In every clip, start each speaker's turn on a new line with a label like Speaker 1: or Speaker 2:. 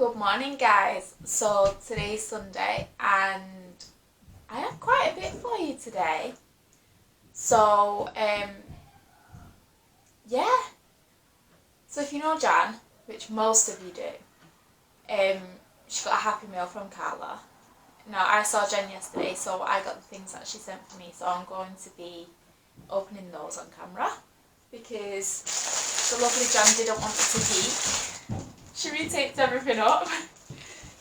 Speaker 1: Good morning, guys. So today's Sunday and I have quite a bit for you today. So yeah. So if you know Jan, which most of you do, she got a Happy Meal from CARLA. Now I saw Jan yesterday, so I got the things that she sent for me. So I'm going to be opening those on camera because the lovely Jan didn't want it to peek. She retaped everything up.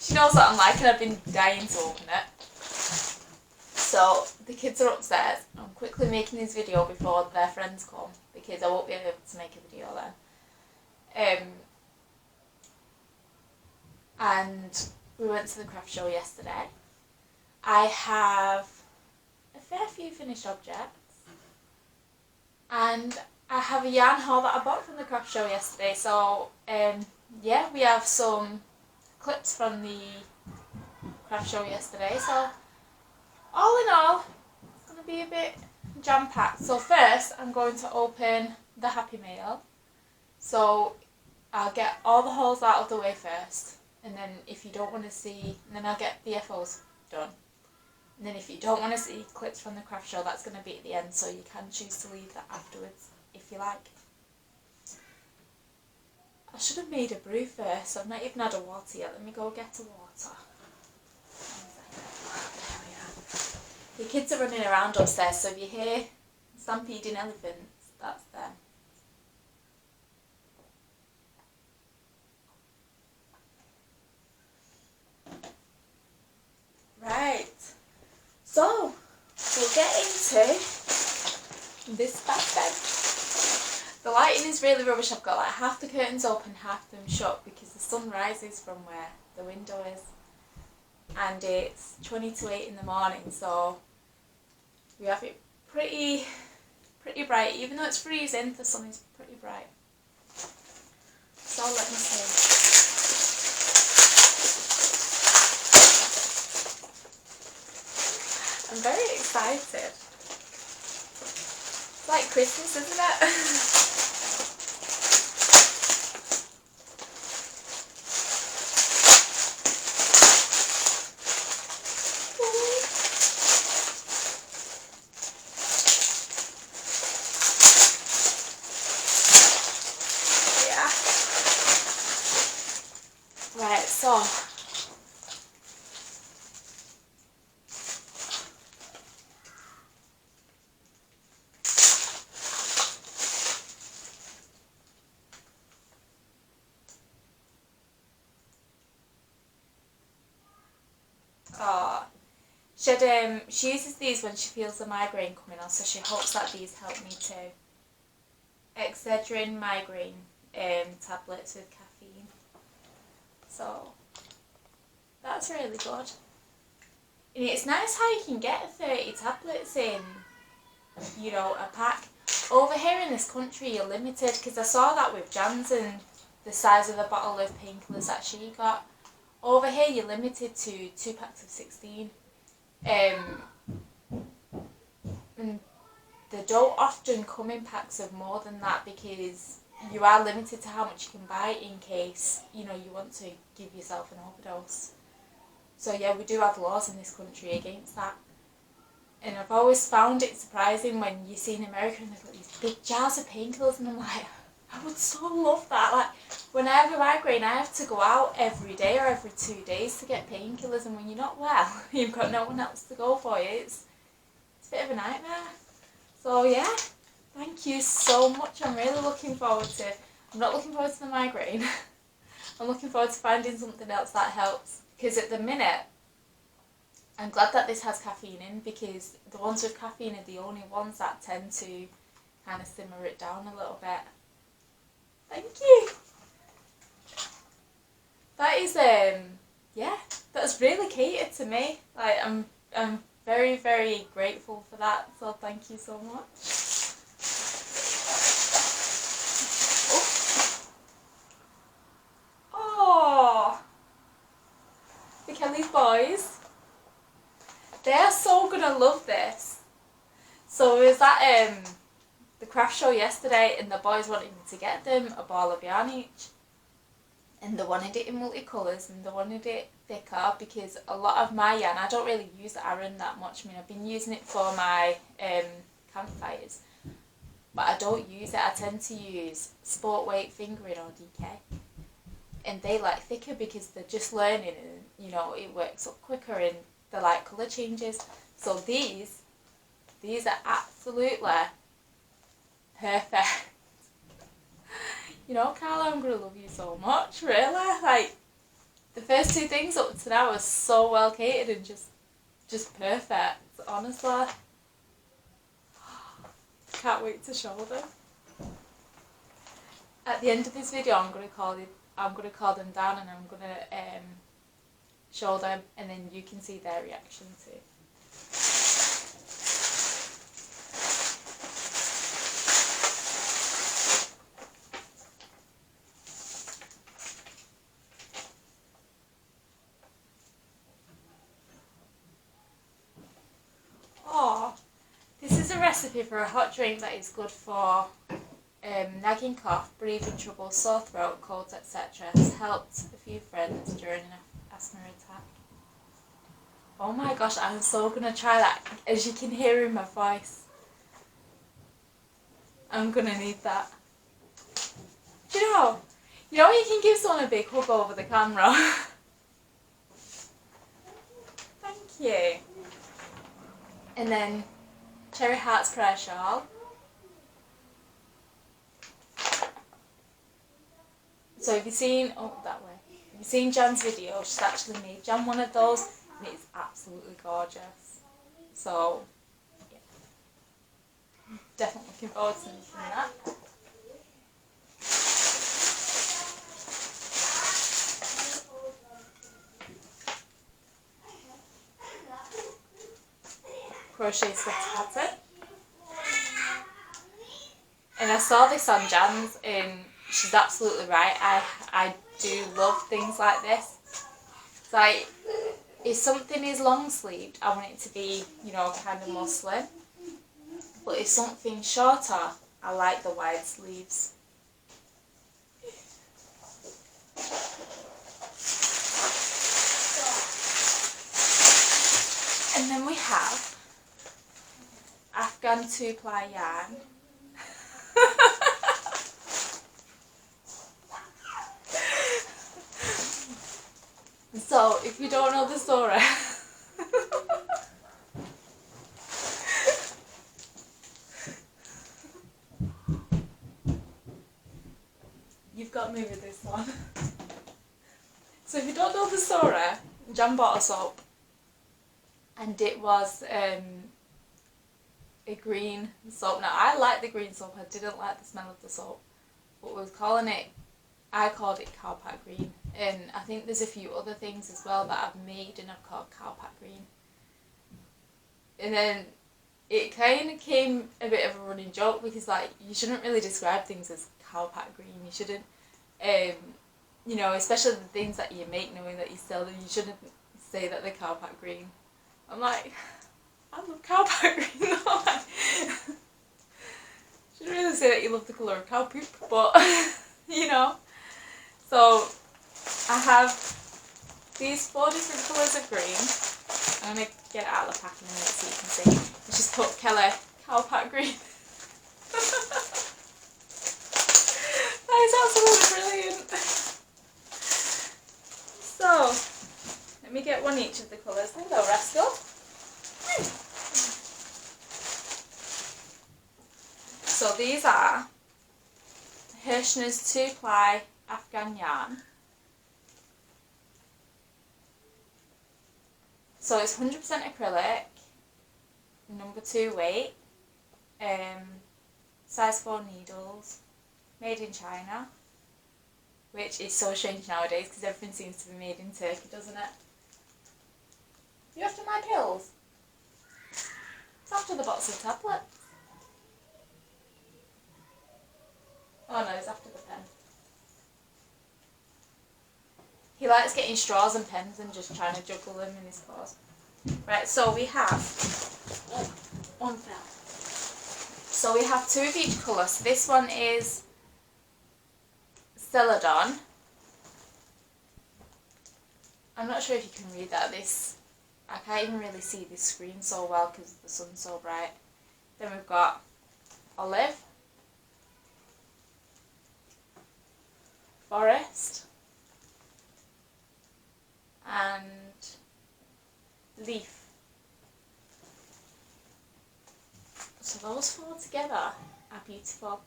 Speaker 1: She knows what I'm like and I've been dying to open it. So the kids are upstairs. I'm quickly making this video before their friends come because I won't be able to make a video then. And we went to the craft show yesterday. I have a fair few finished objects and I have a yarn haul that I bought from the craft show yesterday. So yeah, we have some clips from the craft show yesterday. So all in all, it's going to be a bit jam-packed. So first, I'm going to open the Happy Meal. So I'll get all the holes out of the way first. And then if you don't want to see, then I'll get the FOs done. And then if you don't want to see clips from the craft show, that's going to be at the end. So you can choose to leave that afterwards if you like. I should have made a brew first. I've not even had a water yet. Let me go get a water. There we are. The kids are running around upstairs, so if you hear stampeding elephants, that's them. Right. So, we'll get into this bag. The lighting is really rubbish. I've got like half the curtains open, half them shut because the sun rises from where the window is. And it's 20 to 8 in the morning, so we have it pretty bright. Even though it's freezing, the sun is pretty bright. So let me see. I'm very excited. It's like Christmas, isn't it? Right, so she uses these when she feels the migraine coming on, so she hopes that these help me too. Excedrin migraine tablets with caffeine. So that's really good. And it's nice how you can get 30 tablets in, you know, a pack. Over here in this country you're limited, because I saw that with Jan's and the size of the bottle of painkillers that she got. Over here you're limited to 2 packs of 16. And they don't often come in packs of more than that because you are limited to how much you can buy in case, you know, you want to give yourself an overdose. So yeah, we do have laws in this country against that. And I've always found it surprising when you see in America and they've got these big jars of painkillers and I'm like, I would so love that. Like, when I have a migraine, I have to go out every day or every 2 days to get painkillers, and when you're not well, you've got no one else to go for you. It's a bit of a nightmare. So yeah, thank you so much. I'm really looking forward to it. I'm not looking forward to the migraine. I'm looking forward to finding something else that helps. Because at the minute, I'm glad that this has caffeine in, because the ones with caffeine are the only ones that tend to kind of simmer it down a little bit. Thank you. That is yeah, that's really catered to me. Like, I'm very, very grateful for that. So thank you so much. Oh, the Kelly's boys. They are so gonna love this. So it was at the craft show yesterday and the boys wanted me to get them a ball of yarn each. and they wanted it in multicolours and they wanted it thicker, because a lot of my yarn, I don't really use Aran that much. I mean, I've been using it for my campfires, but I don't use it. I tend to use sport weight fingering or DK, and they like thicker because they're just learning, and you know, it works up quicker and they like colour changes. So these are absolutely perfect. You know, Carla, I'm going to love you so much, really. Like, the first two things up to now are so well catered and just perfect, honestly. Can't wait to show them. At the end of this video, I'm going to call them down, and I'm going to show them, and then you can see their reaction too. Oh, this is a recipe for a hot drink that is good for nagging cough, breathing trouble, sore throat, colds, etc. Has helped a few friends during an asthma attack. Oh my gosh, I'm so gonna try that. As you can hear in my voice, I'm gonna need that. Do you know you can give someone a big hug over the camera. Thank you. And then Cherry Heart's prayer shawl. So have you seen, that way, have you seen Jan's video? She's actually made Jan one of those, and it's absolutely gorgeous. So, yeah. Definitely looking forward to making that. Crochet sweater pattern. And I saw this on Jan's, and she's absolutely right. I do love things like this. It's like, if something is long sleeved, I want it to be, you know, kind of more slim. But if something's shorter, I like the wide sleeves. And then we have Afghan 2-ply yarn. So, if you don't know the story, you've got me with this one. So if you don't know the story, Jan bought a soap, and it was a green soap. Now, I like the green soap. I didn't like the smell of the soap, but I called it Cowpat Green, and I think there's a few other things as well that I've made and I've called Cowpat Green. And then it kind of came a bit of a running joke, because like, you shouldn't really describe things as Cowpat Green. You shouldn't, you know, especially the things that you make knowing that you sell them, you shouldn't say that they're Cowpat Green. I'm like, I love Cowpat Green though. Shouldn't really say that you love the colour of cow poop, but you know. So I have these 4 different colours of green. I'm going to get it out of the pack in a minute so you can see. It's just called Kelly Cowpat Green. That is absolutely brilliant. So, let me get one each of the colours. Hello, Rascal. So these are Hirschner's 2-ply Afghan yarn. So it's 100% acrylic, number 2 weight, size 4 needles, made in China, which is so strange nowadays because everything seems to be made in Turkey, doesn't it? You after my pills? It's after the box of tablets. Oh no, it's after the pen. He likes getting straws and pens and just trying to juggle them in his claws. Right, so we have, one fell. So we have 2 of each colour. So this one is Celadon, I'm not sure if you can read that. I can't even really see this screen so well because the sun's so bright. Then we've got olive, forest, and leaf. So those four together are beautiful.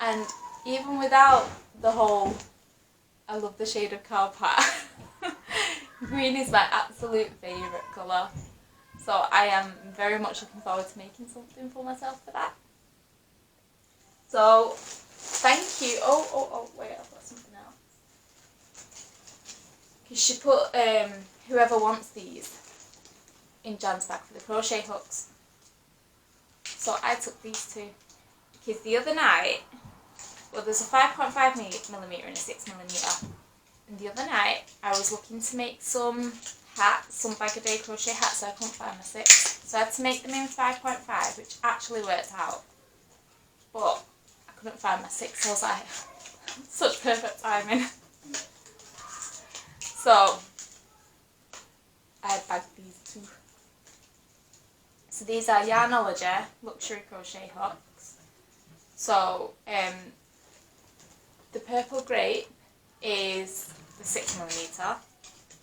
Speaker 1: And even without the whole, I love the shade of cow pat, green is my absolute favourite colour. So I am very much looking forward to making something for myself for that. So, thank you. Oh, wait, I've got something else. Because she put whoever wants these in Jan's bag for the crochet hooks. So I took these two. Because the other night, well, there's a 5.5mm and a 6mm. And the other night, I was looking to make some hats, some bag a day crochet hats, so I couldn't find my 6. So I had to make them in 5.5, which actually worked out. But I couldn't find my 6, so I was like, such perfect timing. So I had bagged these two. So these are Yarnology luxury crochet hooks. So the purple grape is the 6mm,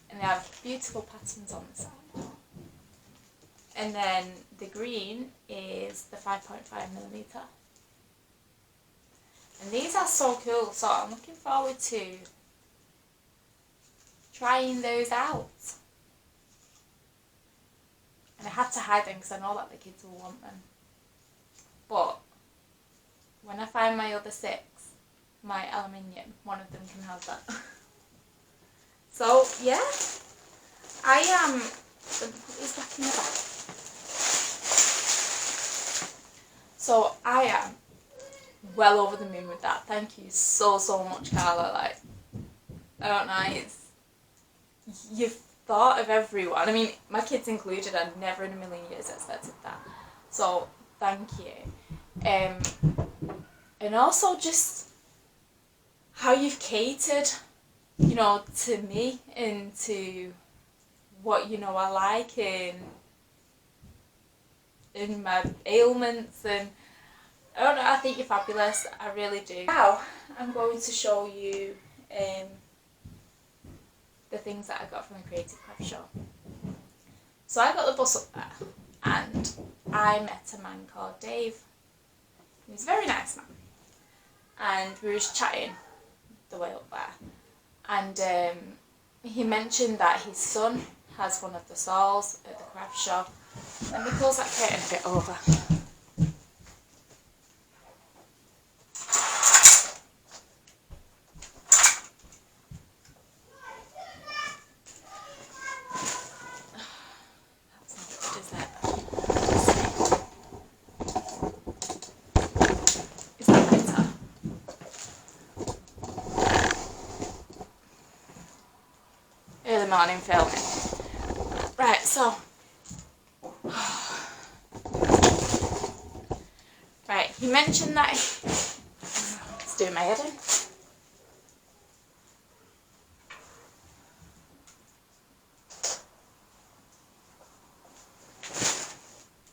Speaker 1: and they have beautiful patterns on the side. And then the green is the 5.5mm. And these are so cool, so I'm looking forward to trying those out. And I had to hide them because I know that the kids will want them. But when I find my other 6, my aluminium, one of them can have that. So yeah, I am going to put these back in the bag. So I am well over the moon with that. Thank you so much, Carla. Like, I don't know, you've thought of everyone. I mean, my kids included. I never in a million years expected that. So thank you. And also just how you've catered, you know, to me and to what, you know, I like and my ailments, and I don't know, I think you're fabulous. I really do. Now I'm going to show you the things that I got from the Creative Craft Show. So I got the bus up there and I met a man called Dave. He was a very nice man, and we were just chatting the way up there, and he mentioned that his son has one of the stalls at the craft shop. Let me close that curtain a bit over. Early morning filming. Right, so right, he mentioned that it's doing my head in.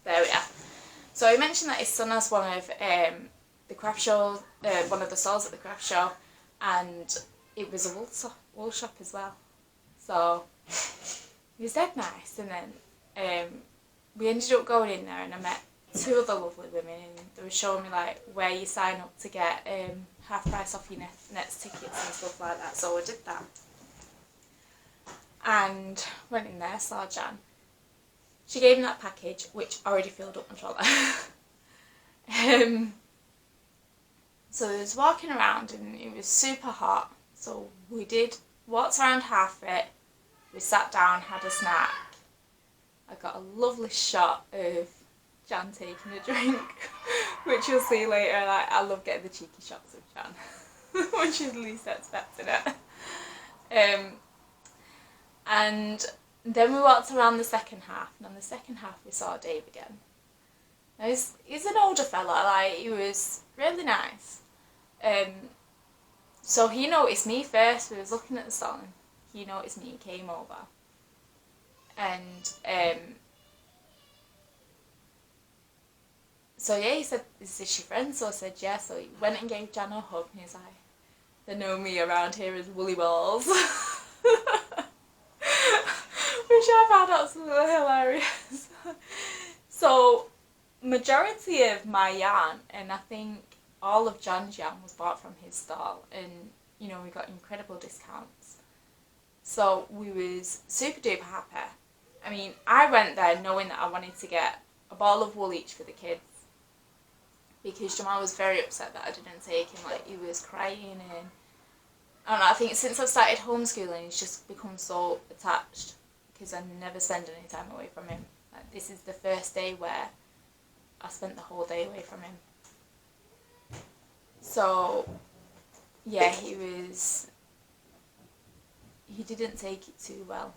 Speaker 1: There we are. So he mentioned that his son has one of the craft show, one of the stalls at the craft show, and it was a wool shop as well. So he was dead nice, and then we ended up going in there and I met 2 other lovely women, and they were showing me like where you sign up to get half price off your Nets tickets and stuff like that. So I did that and went in there, saw Jan. She gave me that package, which already filled up my trolley. So I was walking around and it was super hot, so we walked around half it, we sat down, had a snack. I got a lovely shot of Jan taking a drink, which you'll see later. Like, I love getting the cheeky shots of Jan when she's least expecting it. And then we walked around the second half, and on the second half we saw Dave again. Now he's an older fella, like, he was really nice. So he noticed me first. We was looking at the stall and he noticed me, he came over. And so yeah, he said, is this your friend? So I said, yeah. So he went and gave Jan a hug, and he's like, they know me around here as Woolly Balls. Which I found absolutely hilarious. So, majority of my yarn, and I think all of Jan's yarn, was bought from his stall, and you know, we got incredible discounts. So we was super duper happy. I mean, I went there knowing that I wanted to get a ball of wool each for the kids, because Jamal was very upset that I didn't take him. Like, he was crying, and I don't know, I think since I've started homeschooling, he's just become so attached, because I never spend any time away from him. Like, this is the first day where I spent the whole day away from him. So yeah, he didn't take it too well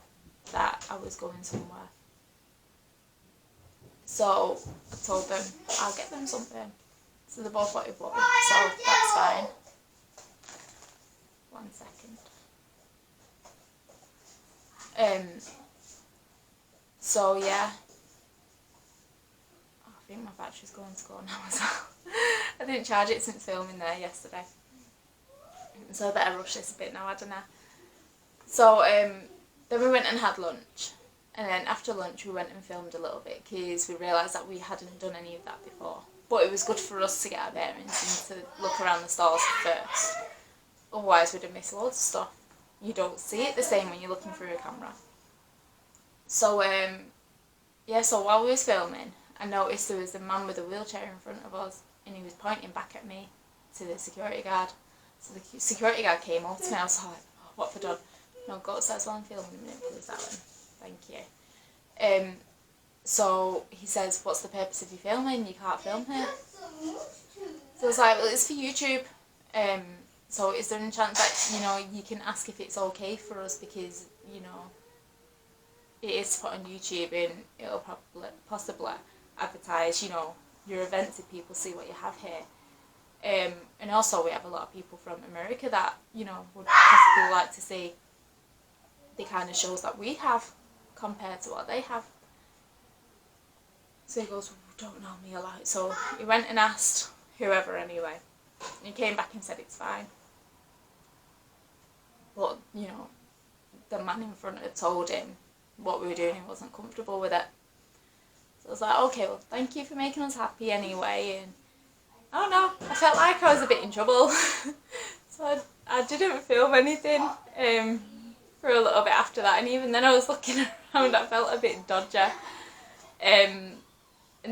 Speaker 1: that I was going somewhere. So I told them I'll get them something. So they both wanted water, so that's fine. 1 second. So yeah. Oh, I think my battery's going to go now as well. I didn't charge it since filming there yesterday. So I better rush this a bit now, I don't know. So then we went and had lunch. And then after lunch we went and filmed a little bit, because we realised that we hadn't done any of that before. But it was good for us to get our bearings and to look around the stalls first. Otherwise we'd have missed loads of stuff. You don't see it the same when you're looking through a camera. So yeah, so while we was filming, I noticed there was a man with a wheelchair in front of us, and he was pointing back at me to the security guard. So the security guard came up to me. I was like, oh, what have I done? No, go upstairs while I'm filming a minute, please, Alan. Thank you. So he says, what's the purpose of you filming? You can't film here. So I was like, well, it's for YouTube. So is there any chance that, you know, you can ask if it's okay for us, because, you know, it is put on YouTube and it'll possibly advertise, you know, your events if people see what you have here. And also we have a lot of people from America that, you know, would possibly like to see the kind of shows that we have compared to what they have. So he goes, well, don't know me a lot. So he went and asked whoever anyway. And he came back and said it's fine. But, you know, the man in front had told him what we were doing, he wasn't comfortable with it. So I was like, okay, well, thank you for making us happy anyway. And I don't know, I felt like I was a bit in trouble. So I didn't film anything for a little bit after that. And even then I was looking around, I felt a bit dodgy. And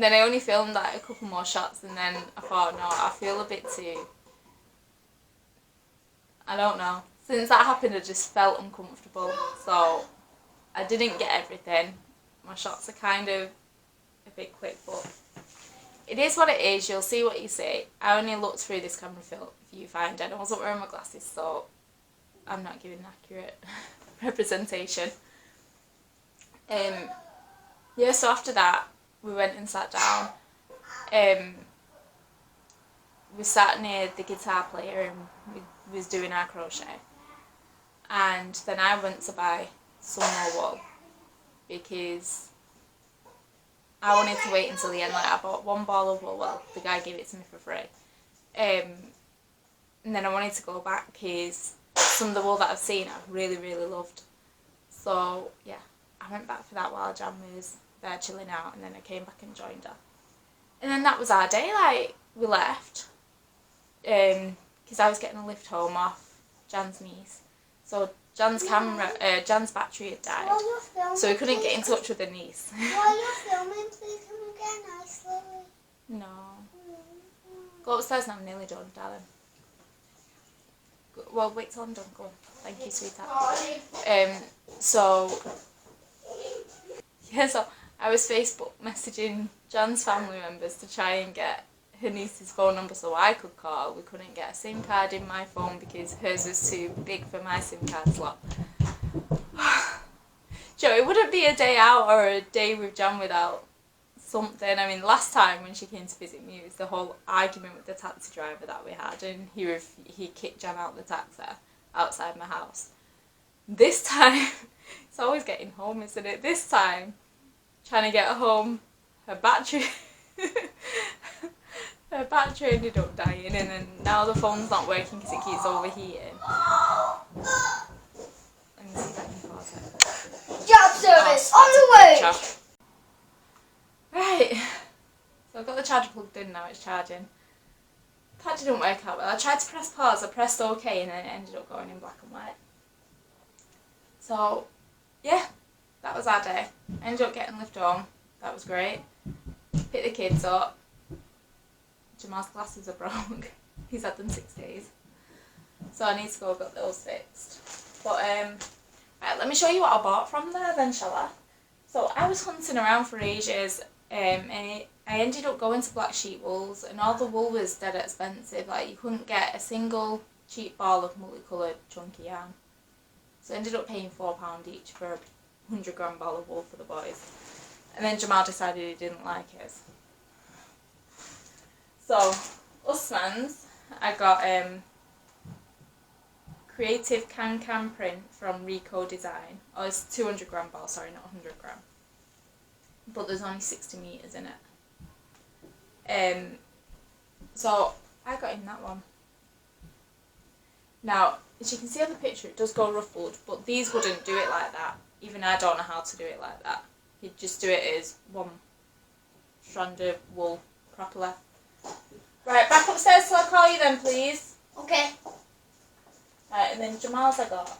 Speaker 1: then I only filmed like a couple more shots, and then I thought, no, I feel a bit too, I don't know. Since that happened, I just felt uncomfortable. So I didn't get everything. My shots are kind of a bit quick, but it is what it is. You'll see what you see. I only looked through this camera viewfinder, and I wasn't wearing my glasses, so I'm not giving an accurate representation. Yeah, so after that, we went and sat down. We sat near the guitar player and we was doing our crochet. And then I went to buy some more wool, because I wanted to wait until the end. Like, I bought one ball of wool, well, the guy gave it to me for free. And then I wanted to go back, because some of the wool that I've seen I've really, really loved. So yeah, I went back for that while Jan was there chilling out, and then I came back and joined her. And then that was our day. Like, we left, because I was getting a lift home off Jan's niece. So Jan's battery had died, so we couldn't get in touch with her niece.
Speaker 2: While you're filming, please can we get a nice Lily?
Speaker 1: No. Go upstairs now, I'm nearly done, darling. Well, wait till I'm done, go on. Thank you, sweetheart. So I was Facebook messaging Jan's family members to try and get her niece's phone number so I could call. We couldn't get a SIM card in my phone because hers was too big for my SIM card slot. Joe, it wouldn't be a day out or a day with Jan without something. I mean, last time when she came to visit me, it was the whole argument with the taxi driver that we had, and he kicked Jan out the taxi outside my house. This time, it's always getting home, isn't it? This time, trying to get home, her battery, her battery ended up dying, and then now the phone's not working because it keeps overheating. Let me see if I can pause it.
Speaker 2: Job service on the way.
Speaker 1: Right, so I've got the charger plugged in now, it's charging. That didn't work out well. I tried to press pause, I pressed OK, and then it ended up going in black and white. So, yeah, that was our day. Ended up getting lift home, that was great. Picked the kids up. Jamal's glasses are broke. He's had them 6 days. So I need to go get those fixed. But, right, let me show you what I bought from there then, shall I? So I was hunting around for ages, and I ended up going to Black Sheep Wools, and all the wool was dead expensive. Like, you couldn't get a single cheap ball of multicoloured chunky yarn. So I ended up paying £4 each for a 100 gram ball of wool for the boys. And then Jamal decided he didn't like it. So, Usman's, I got Creative Can print from Rico Design. Oh, it's 200 gram ball, sorry, not 100 gram. But there's only 60 metres in it. So I got in that one. Now, as you can see on the picture, it does go ruffled, but these wouldn't do it like that. Even I don't know how to do it like that. You'd just do it as one strand of wool properly. Right, back upstairs till I call you then, please.
Speaker 2: Okay.
Speaker 1: Right, and then Jamal's I got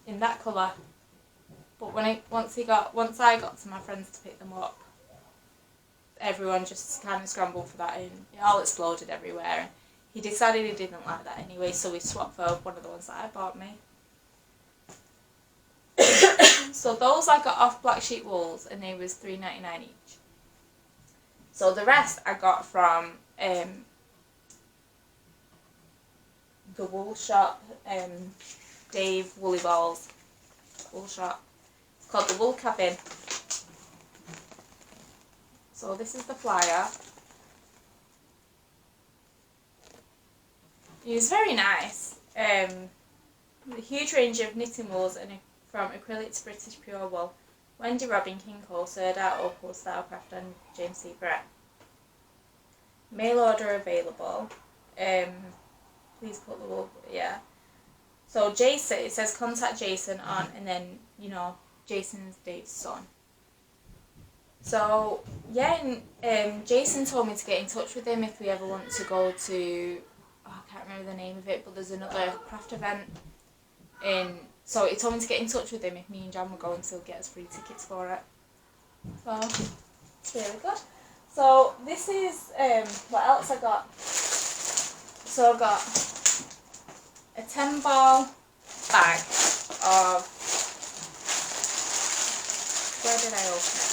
Speaker 1: in that colour. But once I got to my friends to pick them up, everyone just kind of scrambled for that, and it all exploded everywhere. And he decided he didn't like that anyway, so we swapped for one of the ones that I bought me. So those I got off Black Sheep Wools, and they was $3.99 each. So the rest I got from the wool shop, Dave Woolly Balls wool shop. It's called the Wool Cabin. So this is the flyer. It was very nice. A huge range of knitting wools and from acrylic to British pure wool. Wendy Robin, King Cole, Serda, Opal, Stylecraft and James C. Brett. Mail order available. Please put the wool, yeah. So Jason, it says contact Jason on, and then, you know, Jason's Dave's son. So, yeah, and Jason told me to get in touch with him if we ever want to go to, I can't remember the name of it, but there's another craft event. So he told me to get in touch with him if me and Jan were going to get us free tickets for it. So, really good. So, this is, what else I got? So I got a 10 ball bag of, where did I open it?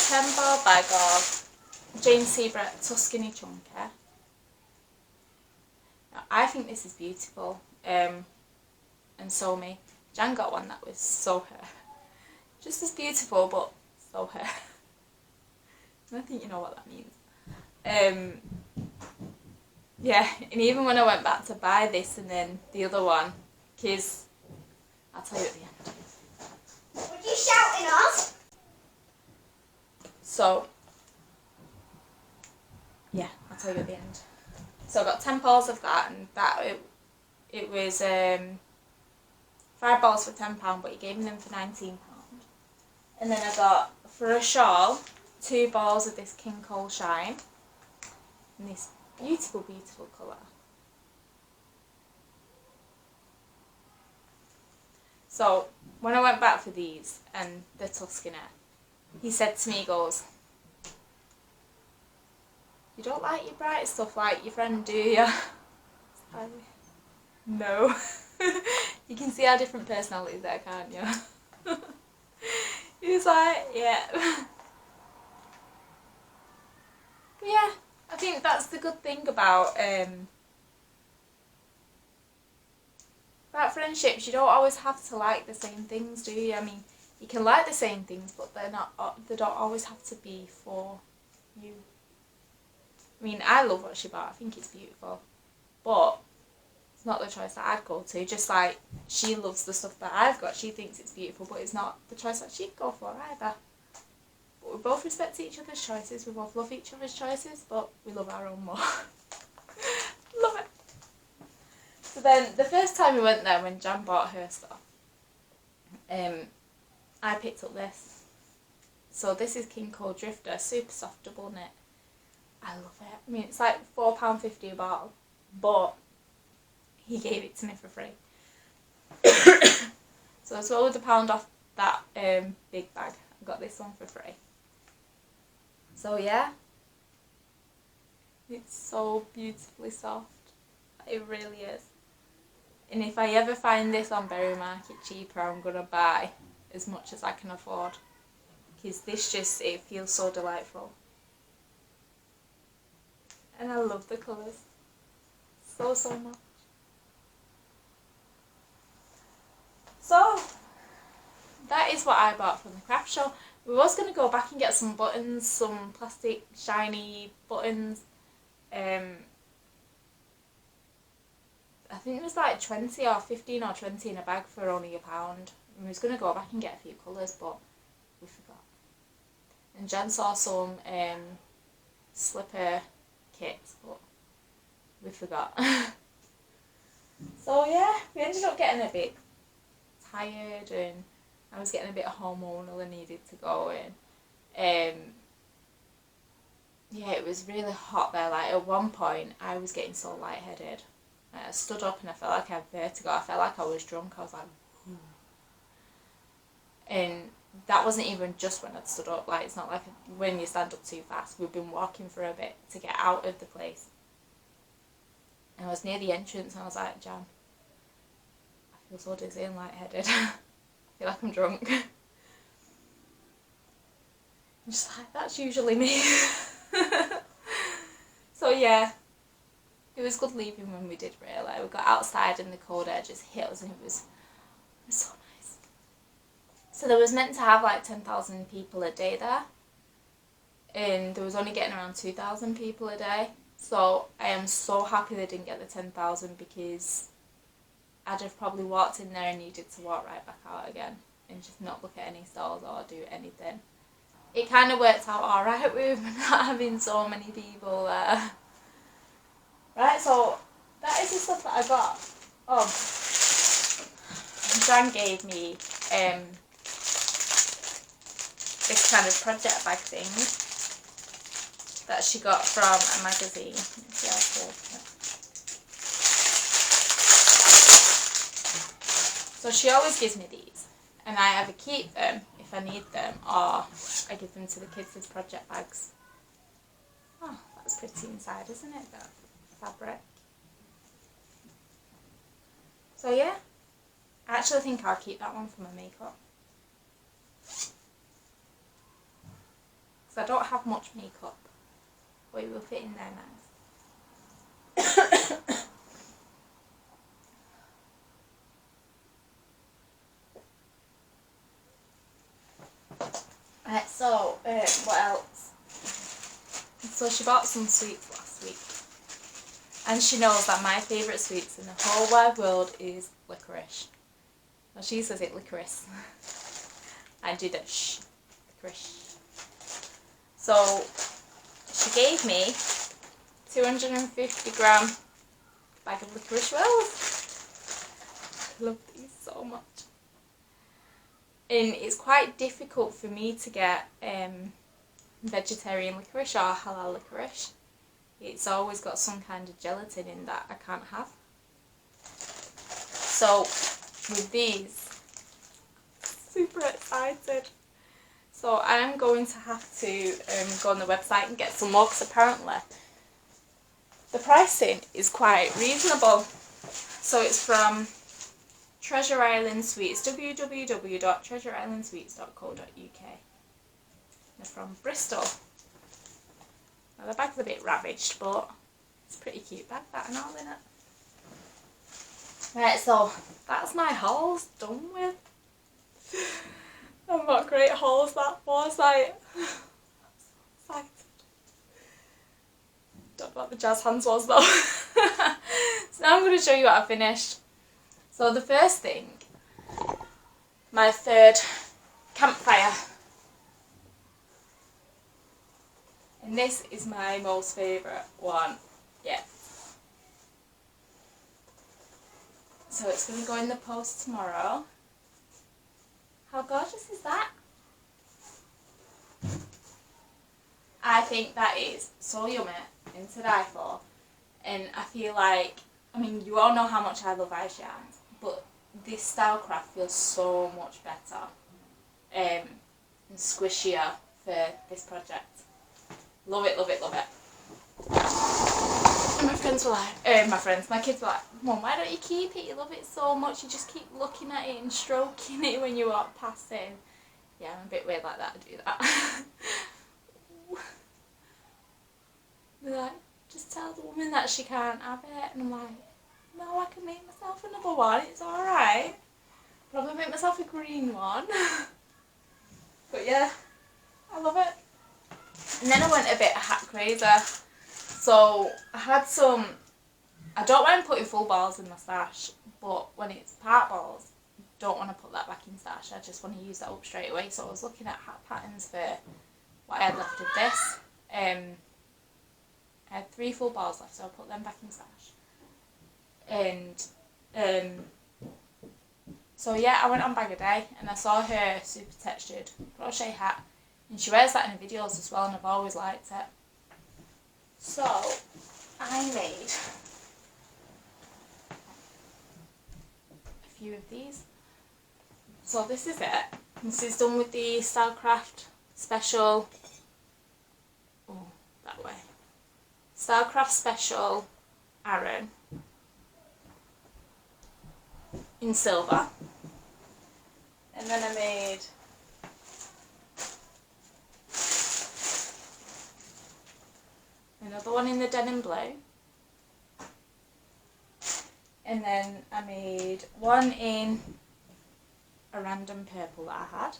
Speaker 1: 10 ball bag of James C. Brett Tuscany Chunky. Now, I think this is beautiful, and so me. Jan got one that was so her. Just as beautiful, but so her. I think you know what that means. Yeah, and even when I went back to buy this and then the other one, because I'll tell you at the end.
Speaker 2: What are you shouting at?
Speaker 1: So, yeah, I'll tell you at the end. So I got 10 balls of that, and it was 5 balls for £10, but he gave me them for £19. And then I got, for a shawl, 2 balls of this King Cole Shine, in this beautiful, beautiful colour. So, when I went back for these, and the Tuscany, he said to me, he goes, "You don't like your bright stuff like your friend, do you?" No. You can see our different personalities there, can't you? He was like, yeah. But yeah, I think that's the good thing about friendships. You don't always have to like the same things, do you? I mean, you can like the same things, but they don't always have to be for you. I mean, I love what she bought. I think it's beautiful. But It's not the choice that I'd go to. Just like she loves the stuff that I've got, she thinks it's beautiful, but it's not the choice that she'd go for either. But we both respect each other's choices, we both love each other's choices, but we love our own more. Love it. So then, the first time we went there, when Jan bought her stuff, I picked up this. So this is King Cole Drifter, super soft double knit. I love it. I mean, it's like £4.50 a bottle, but he gave it to me for free. So as well with £1 off that big bag, I got this one for free. So yeah, it's so beautifully soft. It really is. And if I ever find this on Berry Market cheaper, I'm going to buy as much as I can afford. Because this just, it feels so delightful. And I love the colours. So, so much. So, that is what I bought from the craft show. We was going to go back and get some buttons, some plastic shiny buttons. I think it was like 20 or 15 or 20 in a bag for only £1. We was going to go back and get a few colours, but we forgot. And Jan saw some slipper kits, but we forgot. So yeah, we ended up getting a bit tired, and I was getting a bit hormonal and needed to go in. Yeah, it was really hot there. Like at one point I was getting so lightheaded. I stood up and I felt like I had vertigo. I felt like I was drunk. I was like, ooh. And that wasn't even just when I'd stood up. Like, it's not like when you stand up too fast. We've been walking for a bit to get out of the place. And I was near the entrance and I was like, Jan, I feel so dizzy and lightheaded. I feel like I'm drunk. I'm just like, that's usually me. So yeah, it was good leaving when we did really. We got outside and the cold air just hit us and it was so nice. So there was meant to have like 10,000 people a day there. And there was only getting around 2,000 people a day. So I am so happy they didn't get the 10,000 because I'd have probably walked in there and needed to walk right back out again and just not look at any stalls or do anything. It kind of worked out alright with not having so many people there. Right, so that is the stuff that I got. Oh, Jan gave me this kind of project bag thing that she got from a magazine. Let's see how to open it. So she always gives me these, and I either keep them if I need them, or I give them to the kids as project bags. Oh, that's pretty inside, isn't it, that fabric? So yeah, I actually think I'll keep that one for my makeup. Because I don't have much makeup, but it will fit in there nice. Right, so, what else? So she bought some sweets last week. And she knows that my favourite sweets in the whole wide world is licorice. Well, she says it licorice. I did a shh, licorice. So she gave me 250 gram bag of licorice wells. I love these so much. And it's quite difficult for me to get vegetarian licorice or halal licorice. It's always got some kind of gelatin in that I can't have. So with these, super excited. So I'm going to have to go on the website and get some more, because apparently the pricing is quite reasonable. So it's from Treasure Island Sweets, www.treasureislandsweets.co.uk. They're from Bristol. Now the bag's a bit ravished, but it's a pretty cute bag, that and all, isn't it? Right, so that's my hauls done with. And what great hauls that was, like, I'm so excited. Don't know what the jazz hands was though. So now I'm going to show you what I finished. So the first thing, my third campfire. And this is my most favourite one. Yeah. So it's going to go in the post tomorrow. How gorgeous is that? I think that is so yummy and to die for. And I feel like, I mean, you all know how much I love ice yarns, but this style craft feels so much better and squishier for this project. Love it, love it, love it. And my friends were like, my kids were like, Mum, why don't you keep it? You love it so much, you just keep looking at it and stroking it when you walk past it. And yeah, I'm a bit weird like that, I do that. They're like, just tell the woman that she can't have it. And I'm like, no, I can make myself another one, it's alright. Probably make myself a green one. But yeah, I love it. And then I went a bit hat crazy. So I had some, I don't mind putting full balls in my stash, but when it's part balls, don't want to put that back in stash. I just want to use that up straight away. So I was looking at hat patterns for what I had left of this. I had 3 full balls left, so I put them back in stash. And so yeah, I went on Bag a Day and I saw her super textured crochet hat, and she wears that in her videos as well, and I've always liked it. So I made a few of these. So this is it. This is done with the Stylecraft Special. Oh, that way. Stylecraft Special Aran in silver. And then I made another one in the denim blue. And then I made one in a random purple that I had.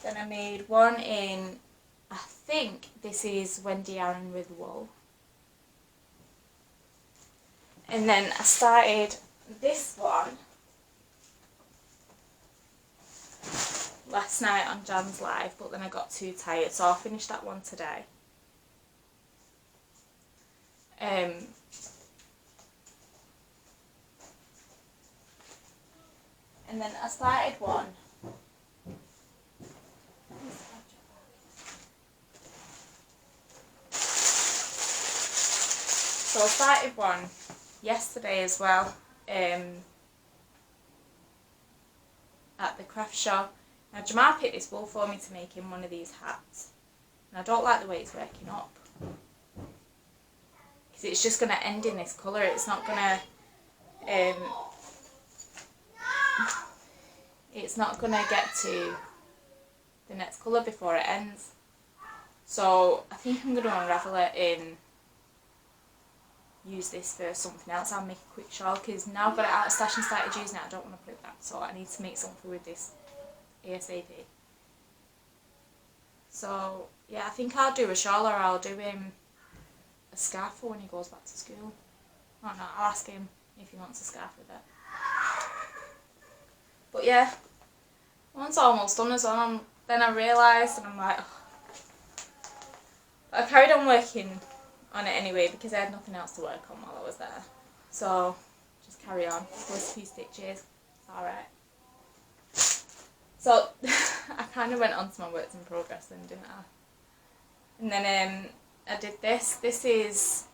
Speaker 1: Then I made one in, I think this is Wendy Aaron with wool. And then I started this one last night on Jan's Live, but then I got too tired, so I'll finish that one today. And then I started one. So I started one yesterday as well, at the craft shop. Now Jamal picked this wool for me to make in one of these hats, and I don't like the way it's working up, because it's just going to end in this colour. It's not going to get to the next colour before it ends. So I think I'm going to unravel it and use this for something else. I'll make a quick shawl, because now I've got it out of stash and started using it, I don't want to put it back, so I need to make something with this ASAP. So yeah, I think I'll do a shawl, or I'll do him a scarf for when he goes back to school. I don't know, I'll ask him if he wants a scarf with it. But yeah, one's almost done as well. Then I realised, and I'm like, oh. I carried on working on it anyway, because I had nothing else to work on while I was there. So just carry on. Close a few stitches. It's alright. So I kind of went on to my works in progress then, didn't I? And then I did this. This is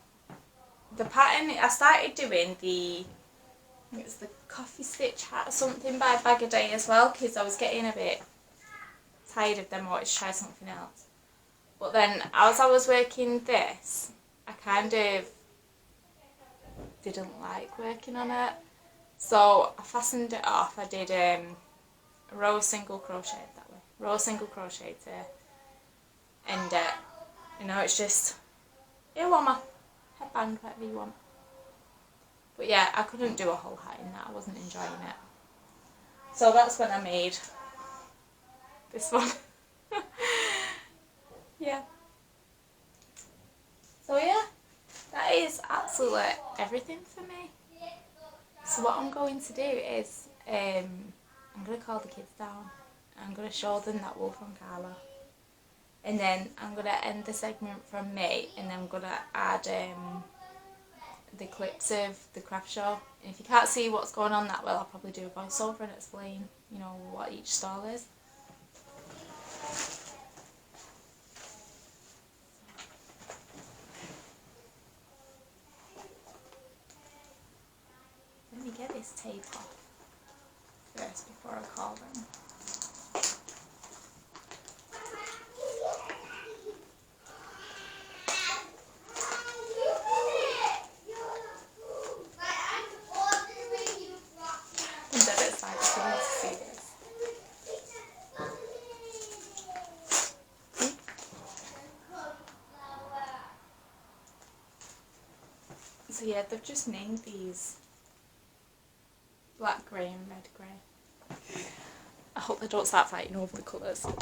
Speaker 1: the pattern. I started doing it's the coffee stitch hat or something by Bag a Day as well, because I was getting a bit tired of them. I wanted to try something else. But then as I was working this, I kind of didn't like working on it. So I fastened it off. I did a row single crochet that way. Row single crochet to end it. You know, it's just earwarmer, headband, whatever you want. But yeah, I couldn't do a whole hat in that. I wasn't enjoying it. So that's when I made this one. Yeah. So yeah, That is absolutely everything for me. So what I'm going to do is I'm going to call the kids down. I'm going to show them that wool from CARLA. And then I'm going to end the segment from me, and then I'm going to add the clips of the craft show. And if you can't see what's going on that well, I'll probably do a voiceover and explain, you know, what each stall is. Let me get this tape off first before I call them. I'm dead excited for them to see this. So yeah, they've just named these black, grey and red grey. I hope they don't start fighting over the colours.
Speaker 2: Mum,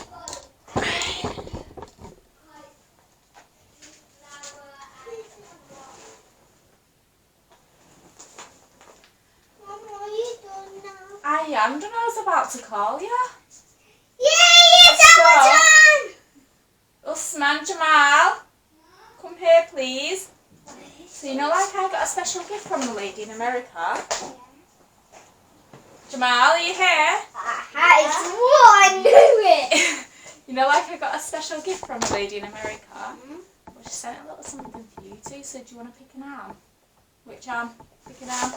Speaker 2: are you done now?
Speaker 1: I am done. I was about to call you.
Speaker 2: Yay, it's our turn!
Speaker 1: Usman, Jamal, come here please. So you know, like I got a special gift from the lady in America. Jamal, are you here?
Speaker 2: It's one, knew it!
Speaker 1: You know, like I got a special gift from the lady in America. Well, she sent a little something for you too. So do you want to pick an arm? Which arm? Pick an arm.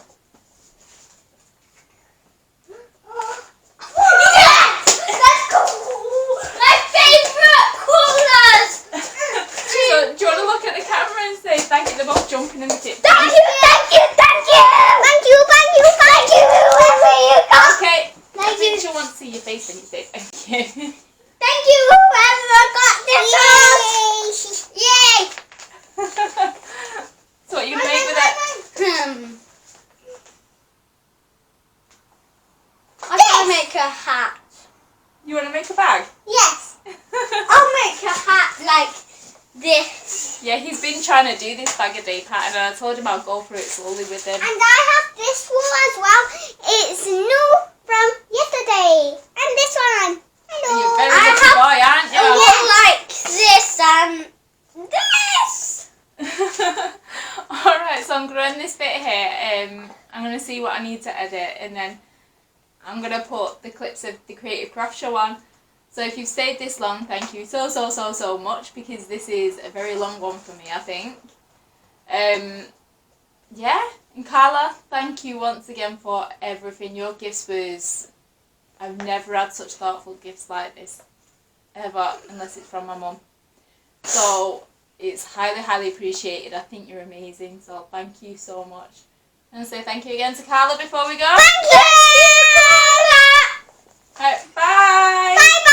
Speaker 2: Yes! That's cool! My favourite colours!
Speaker 1: So do you want to look at the camera and say thank you? They're both jumping in the tip.
Speaker 2: Thank you, thank you, thank you! Thank you, thank you, thank you! Whoever you got!
Speaker 1: Okay. I
Speaker 2: Thank
Speaker 1: think
Speaker 2: you.
Speaker 1: she'll want to see your face when you say thank you.
Speaker 2: Thank you, whoever got this house! Yay!
Speaker 1: So what are you going to make with it?
Speaker 2: I can make a hat.
Speaker 1: You want to make a bag?
Speaker 2: Yes. I'll make a hat like this.
Speaker 1: Yeah, he's been trying to do this bag a day pattern, and I told him I'll go through it slowly with him.
Speaker 2: And I have this one as well. It's new from yesterday. And this one. Hello.
Speaker 1: And you're a very lucky boy, aren't you?
Speaker 2: Like this and this.
Speaker 1: Alright, so I'm going to end this bit here. I'm going to see what I need to edit, and then I'm going to put the clips of the Creative Craft Show on. So if you've stayed this long, thank you so much, because this is a very long one for me, I think. Yeah, and CARLA, thank you once again for everything. Your gifts was... I've never had such thoughtful gifts like this, ever, unless it's from my mum. So it's highly appreciated. I think you're amazing, so thank you so much. And say thank you again to CARLA before we go.
Speaker 2: Thank you, CARLA.
Speaker 1: Alright, bye!
Speaker 2: Bye-bye.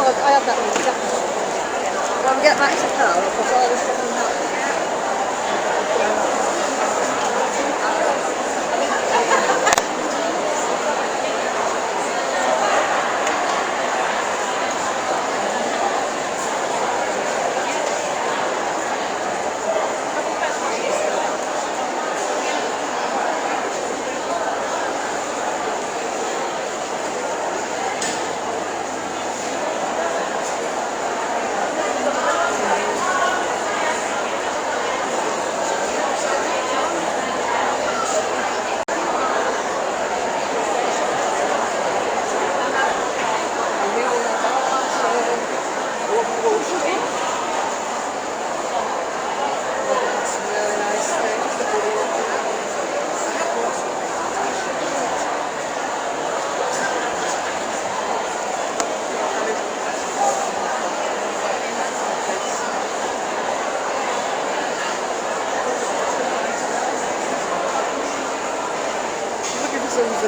Speaker 3: I have that one exactly. When we get back to CARLA, I'll put all this stuff in that.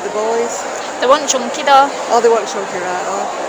Speaker 3: for the boys?
Speaker 1: They want chunky though.
Speaker 3: Oh, they want chunky, right? Oh, okay.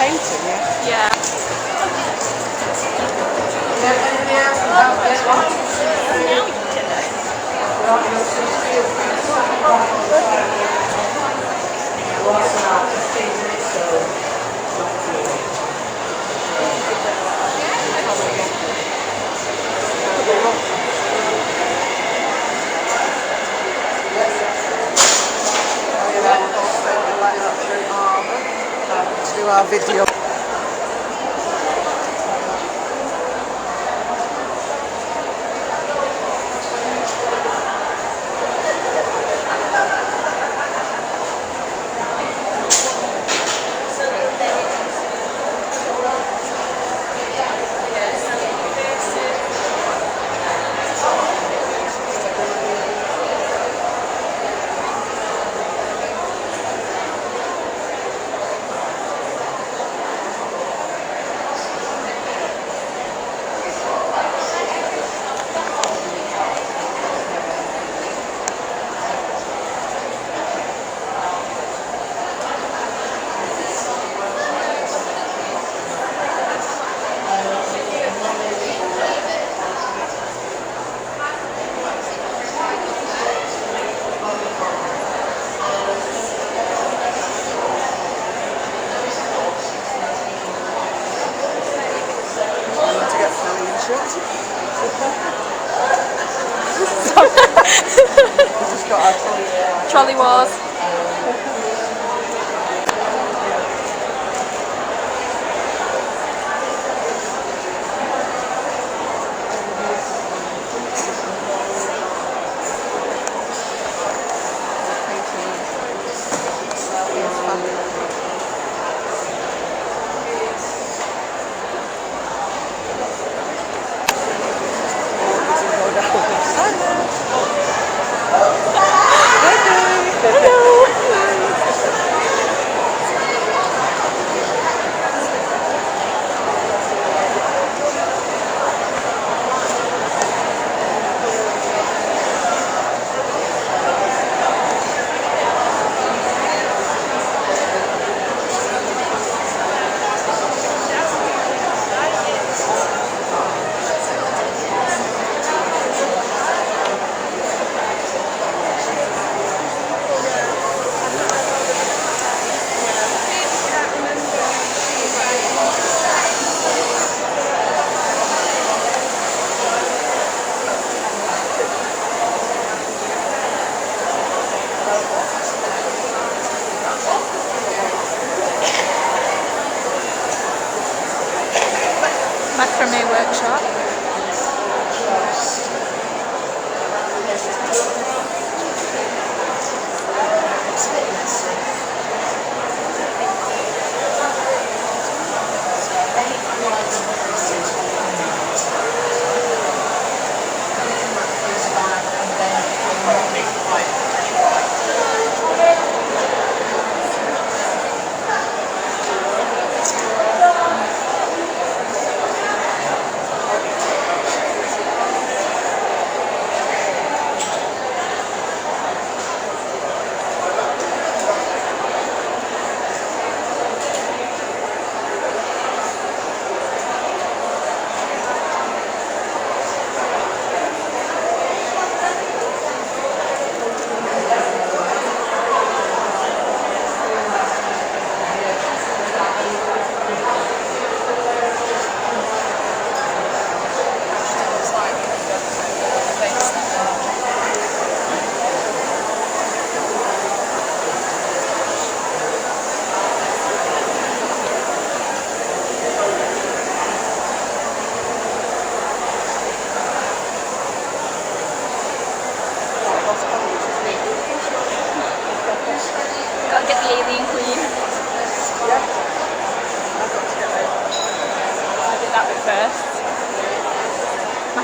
Speaker 3: Painting, yeah?
Speaker 1: Yeah.
Speaker 3: To do our video. Just got our
Speaker 1: Trolley wars.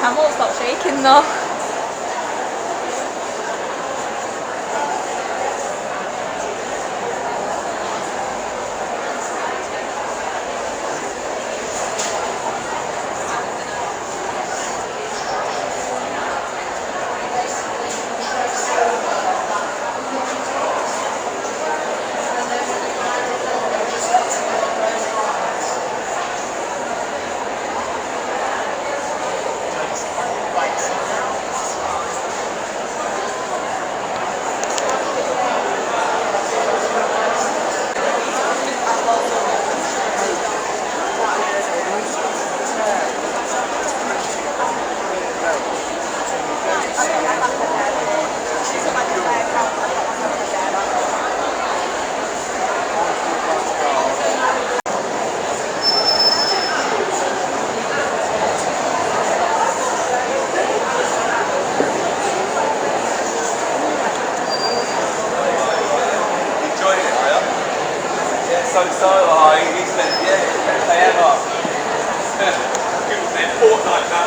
Speaker 3: camel stop shaking though.
Speaker 4: He said, yeah, they have up. People said fortnight now.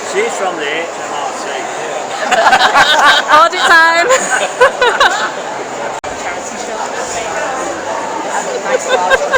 Speaker 5: She's from the HMRC.
Speaker 3: Audit time.
Speaker 5: Nice large